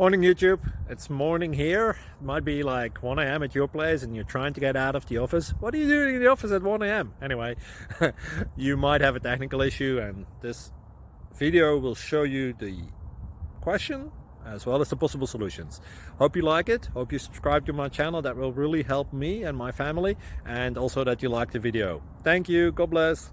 Morning YouTube, it's morning here. It might be like 1 a.m. at your place and you're trying to get out of the office. What are you doing in the office at 1 a.m.? Anyway, you might have a technical issue and this video will show you the question as well as the possible solutions. Hope you like it, hope you subscribe to my channel. That will really help me and my family, and also that you like the video. Thank you, God bless.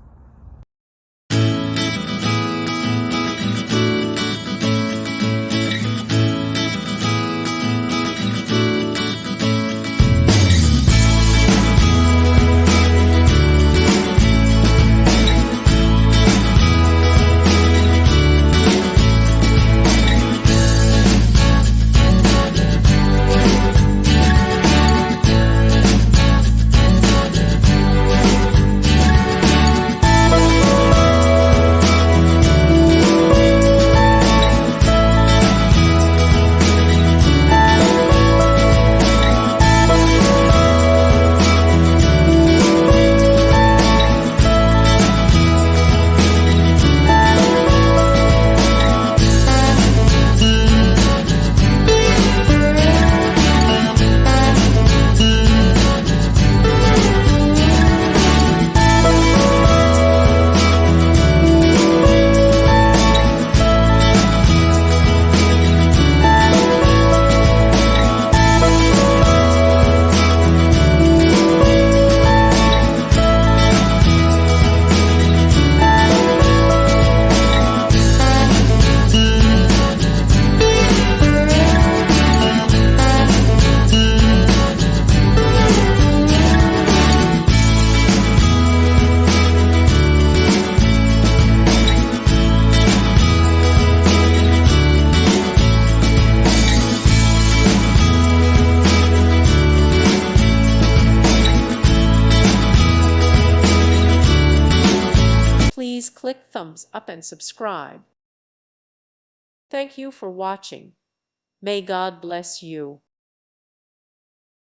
Please click thumbs up and subscribe. Thank you for watching. May God bless you.